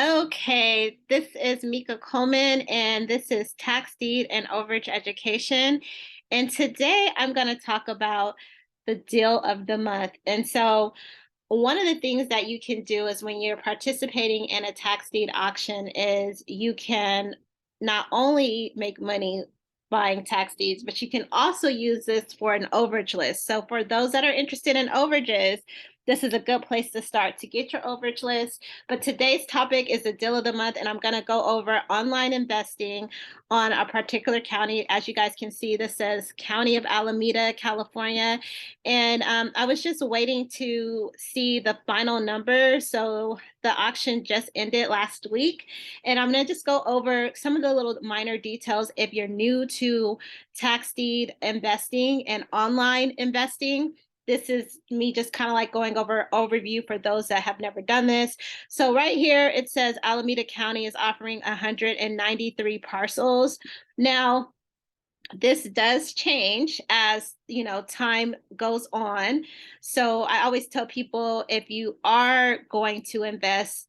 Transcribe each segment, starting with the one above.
Okay, this is Mika Coleman, and this is Tax Deed and Overage Education. And today I'm going to talk about the deal of the month. And so, one of the things that you can do is when you're participating in a tax deed auction is you can not only make money buying tax deeds, but you can also use this for an overage list. So for those that are interested in overages, this is a good place to start to get your overage list. But today's topic is the deal of the month, and I'm going to go over online investing on a particular county. As you guys can see, this says County of Alameda, California. And I was just waiting to see the final number. So the auction just ended last week. And I'm going to just go over some of the little minor details if you're new to tax deed investing and online investing. This is me just kind of like going over overview for those that have never done this. So right here, it says Alameda County is offering 193 parcels. Now, this does change as time goes on. So I always tell people, if you are going to invest,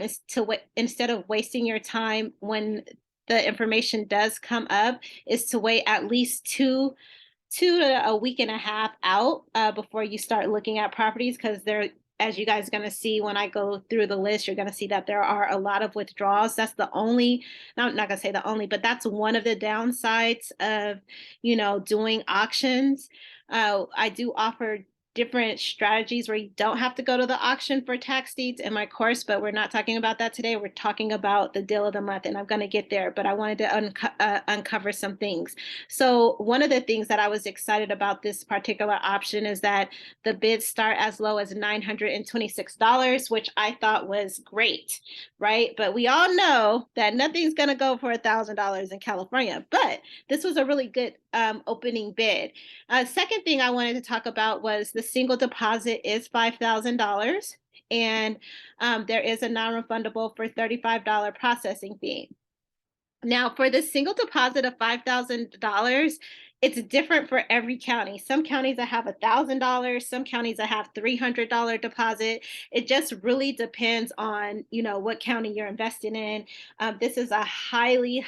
is to instead of wasting your time when the information does come up, is to wait at least two to a week and a half out before you start looking at properties, because there, as you guys are going to see when I go through the list, you're going to see that there are a lot of withdrawals. That's the only, not going to say the only, but that's one of the downsides of doing auctions. I do offer different strategies where you don't have to go to the auction for tax deeds in my course, but we're not talking about that today. We're talking about the deal of the month, and I'm going to get there, but I wanted to uncover some things. So one of the things that I was excited about this particular option is that the bids start as low as $926, which I thought was great, right? But we all know that nothing's going to go for $1,000 in California, but this was a really good opening bid. Second thing I wanted to talk about was the single deposit is $5,000, and there is a non-refundable for $35 processing fee. Now, for the single deposit of $5,000, it's different for every county. Some counties that have $1,000, some counties that have $300 deposit. It just really depends on what county you're investing in. This is a highly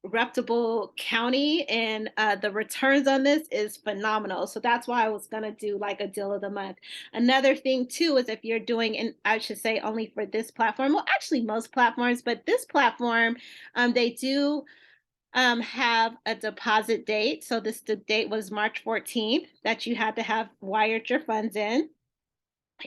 reputable county, and the returns on this is phenomenal. So that's why I was going to do like a deal of the month. Another thing too is if you're doing, and I should say only for this platform, well, actually most platforms, but this platform, they do have a deposit date. So the date was March 14th that you had to have wired your funds in.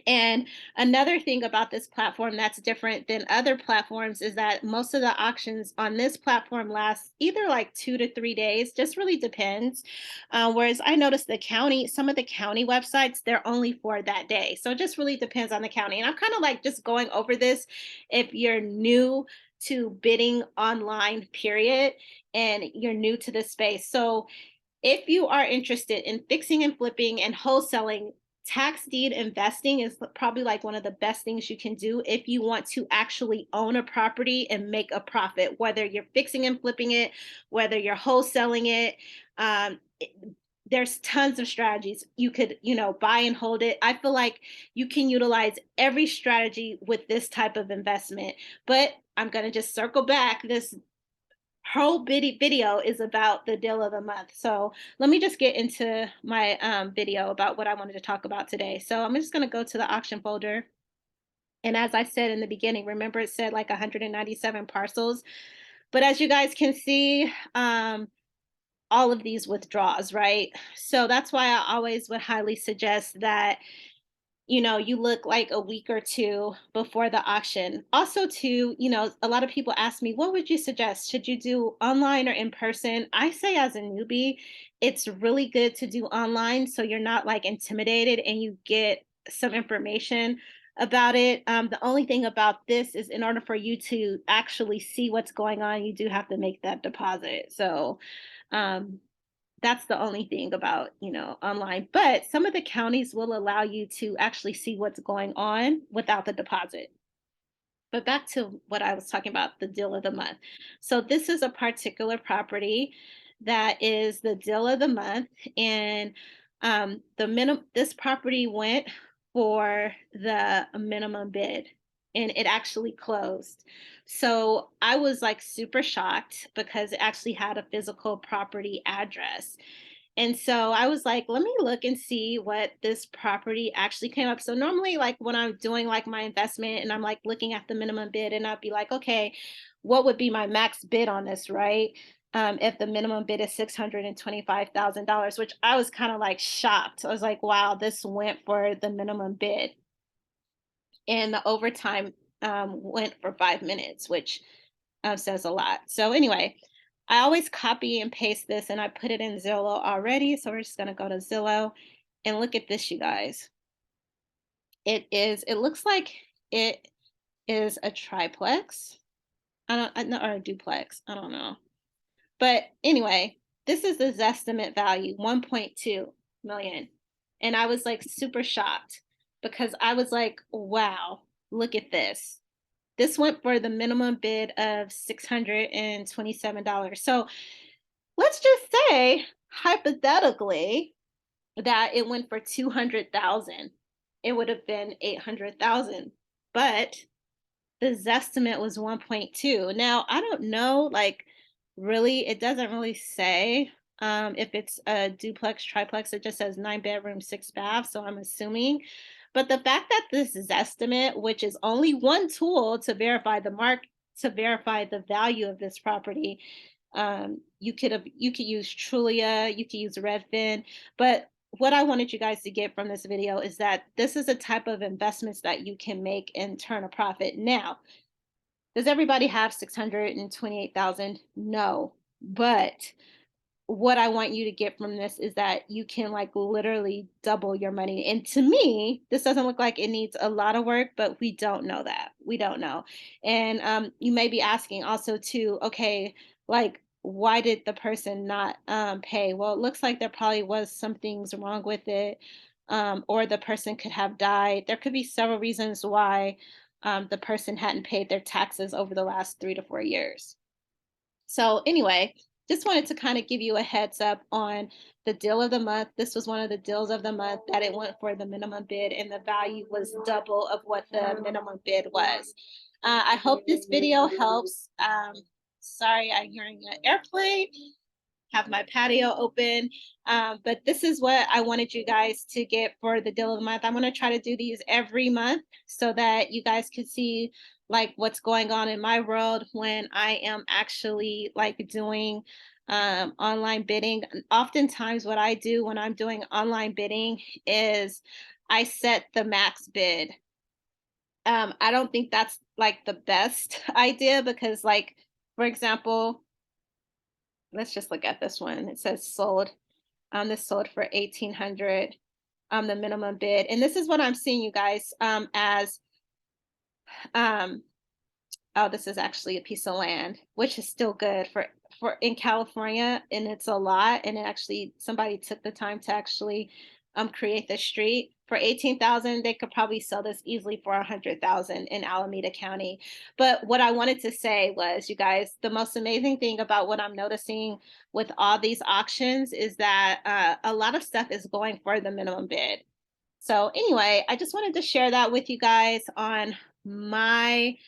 And another thing about this platform that's different than other platforms is that most of the auctions on this platform last either like 2 to 3 days, just really depends. Whereas I noticed some of the county websites, they're only for that day. So it just really depends on the county. And I'm kind of like just going over this if you're new to bidding online, period, and you're new to this space. So if you are interested in fixing and flipping and wholesaling, tax deed investing is probably like one of the best things you can do if you want to actually own a property and make a profit, whether you're fixing and flipping it, whether you're wholesaling it. There's tons of strategies. You could, buy and hold it. I feel like you can utilize every strategy with this type of investment. But I'm going to just circle back. This whole video is about the deal of the month. So let me just get into my video about what I wanted to talk about today. So I'm just going to go to the auction folder. And as I said in the beginning, remember it said like 197 parcels. But as you guys can see, all of these withdraws, right? So that's why I always would highly suggest that you look like a week or two before the auction. Also, too, a lot of people ask me, what would you suggest? Should you do online or in person? I say, as a newbie, it's really good to do online so you're not like intimidated and you get some information about it. The only thing about this is in order for you to actually see what's going on, you do have to make that deposit. So, um, that's the only thing about online, but some of the counties will allow you to actually see what's going on without the deposit. But back to what I was talking about, the deal of the month. So this is a particular property that is the deal of the month, and this property went for the minimum bid. and it actually closed. So I was like super shocked because it actually had a physical property address. And so I was like, let me look and see what this property actually came up. So normally, like when I'm doing like my investment and I'm like looking at the minimum bid, and I'd be like, okay, what would be my max bid on this, right? If the minimum bid is $625,000, which I was kind of like shocked. I was like, wow, this went for the minimum bid. And the overtime went for 5 minutes, which says a lot. So anyway, I always copy and paste this and I put it in Zillow already. So we're just going to go to Zillow and look at this, you guys. It looks like it is a triplex. I know, or a duplex. I don't know. But anyway, this is the Zestimate value, 1.2 million. And I was like super shocked because I was like, wow, look at this. This went for the minimum bid of $627. So let's just say, hypothetically, that it went for 200,000. It would have been 800,000. But the Zestimate was 1.2. Now, I don't know, like, really, it doesn't really say if it's a duplex, triplex. It just says 9 bedroom, 6 bath. So I'm assuming. But the fact that this Zestimate, which is only one tool to verify to verify the value of this property, you could use Trulia, you could use Redfin, but what I wanted you guys to get from this video is that this is a type of investments that you can make and turn a profit. Now, does everybody have 628,000? No, but what I want you to get from this is that you can like literally double your money. And to me, this doesn't look like it needs a lot of work, but we don't know that. We don't know. And you may be asking also too, okay, like why did the person not pay? Well, it looks like there probably was some things wrong with it, or the person could have died. There could be several reasons why the person hadn't paid their taxes over the last 3 to 4 years. So anyway, just wanted to kind of give you a heads up on the deal of the month. This was one of the deals of the month that it went for the minimum bid and the value was double of what the minimum bid was. I hope this video helps. Sorry, I'm hearing an airplane, have my patio open. But this is what I wanted you guys to get for the deal of the month. I'm going to try to do these every month so that you guys can see like what's going on in my world when I am actually like doing online bidding. Oftentimes what I do when I'm doing online bidding is I set the max bid. I don't think that's like the best idea because like, for example, let's just look at this one. It says sold. This sold for 1,800. The minimum bid, and this is what I'm seeing, you guys, as um, oh, this is actually a piece of land, which is still good for in California, and it's a lot. And it actually somebody took the time to actually create the street. For 18,000, they could probably sell this easily for 100,000 in Alameda County. But what I wanted to say was, you guys, the most amazing thing about what I'm noticing with all these auctions is that a lot of stuff is going for the minimum bid. So anyway, I just wanted to share that with you guys on my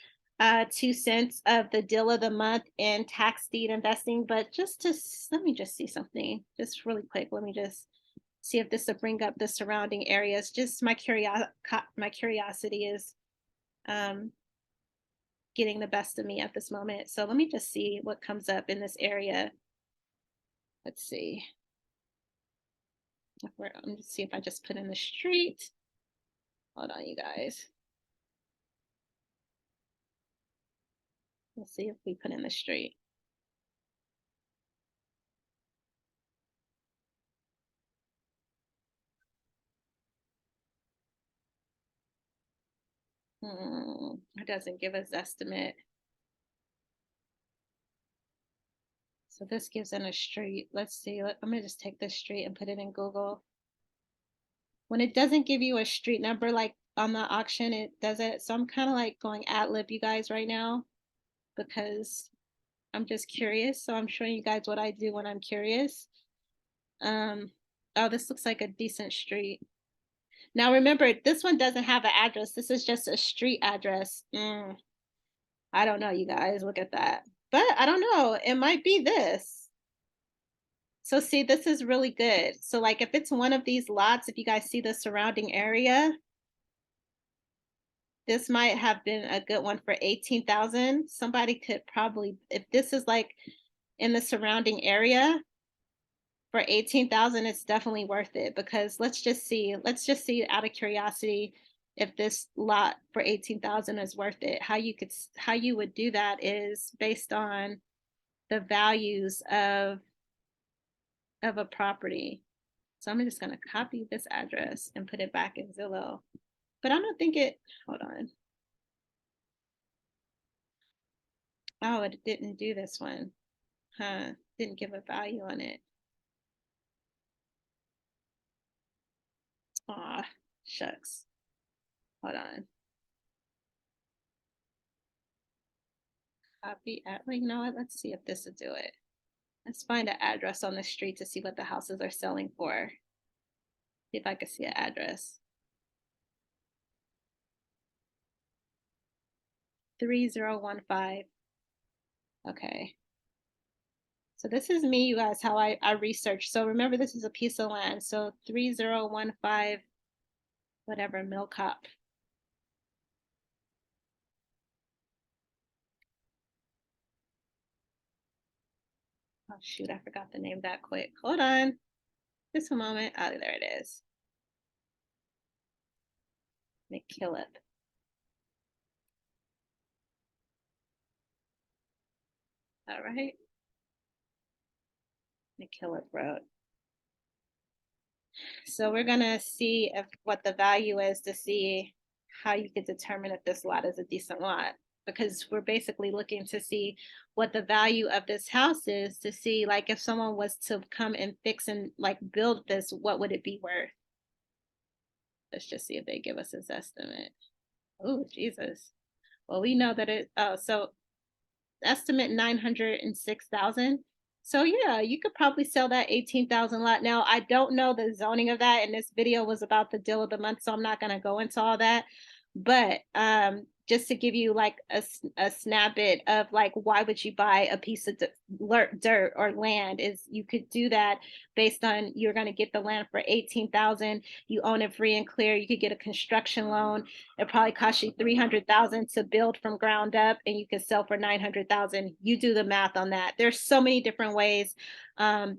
2 cents of the deal of the month in tax deed investing. But just to let me just see something just really quick. Let me just see if this will bring up the surrounding areas. Just my curiosity is getting the best of me at this moment. So let me just see what comes up in this area. Let's see. Let me see if I just put in the street. Hold on, you guys. Let's see if we put in the street. It doesn't give us estimate. So this gives in a street. Let's see. I'm gonna just take this street and put it in Google. When it doesn't give you a street number like on the auction, it does it. So I'm kind of like going ad lib you guys right now because I'm just curious. So I'm showing you guys what I do when I'm curious. Oh, this looks like a decent street. Now remember, this one doesn't have an address. This is just a street address. I don't know, you guys. Look at that. But I don't know. It might be this. So see, this is really good. So like if it's one of these lots, if you guys see the surrounding area, this might have been a good one for 18,000. Somebody could probably, if this is like in the surrounding area for 18,000, it's definitely worth it, because let's just see out of curiosity if this lot for 18,000 is worth it. How you would do that is based on the values of a property. So I'm just going to copy this address and put it back in Zillow. But I don't think it, hold on. Oh, it didn't do this one. Huh, didn't give a value on it. Aw, shucks. Hold on. Copy at, well, you know what? Let's see if this will do it. Let's find an address on the street to see what the houses are selling for. See if I can see an address. 3015. Okay. So this is me, you guys, how I research. So remember, this is a piece of land. So 3015, whatever, Millcop. Oh shoot, I forgot the name that quick. Hold on. Just a moment. Oh, there it is. McKillop. All right. McKillop Road. So we're gonna see if what the value is to see how you could determine if this lot is a decent lot, because we're basically looking to see what the value of this house is, to see like if someone was to come and fix and like build this, what would it be worth? Let's just see if they give us this estimate. Oh, Jesus. Well, we know that it, oh, so estimate 906,000. So yeah, you could probably sell that 18,000 lot. Now, I don't know the zoning of that, and this video was about the deal of the month, so I'm not going to go into all that. But just to give you like a snippet of like why would you buy a piece of dirt or land, is you could do that based on you're going to get the land for 18,000. You own it free and clear. You could get a construction loan. It probably costs you 300,000 to build from ground up, and you can sell for 900,000. You do the math on that. There's so many different ways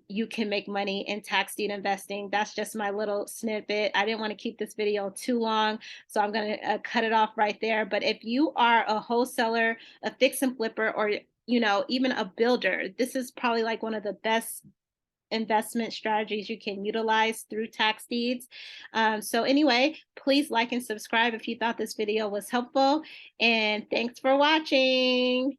you can make money in tax deed investing. That's just my little snippet. I didn't want to keep this video too long, so I'm going to cut it off right there. But if you are a wholesaler, a fix and flipper, or even a builder, this is probably like one of the best investment strategies you can utilize through tax deeds. So anyway, please like and subscribe if you thought this video was helpful, and thanks for watching.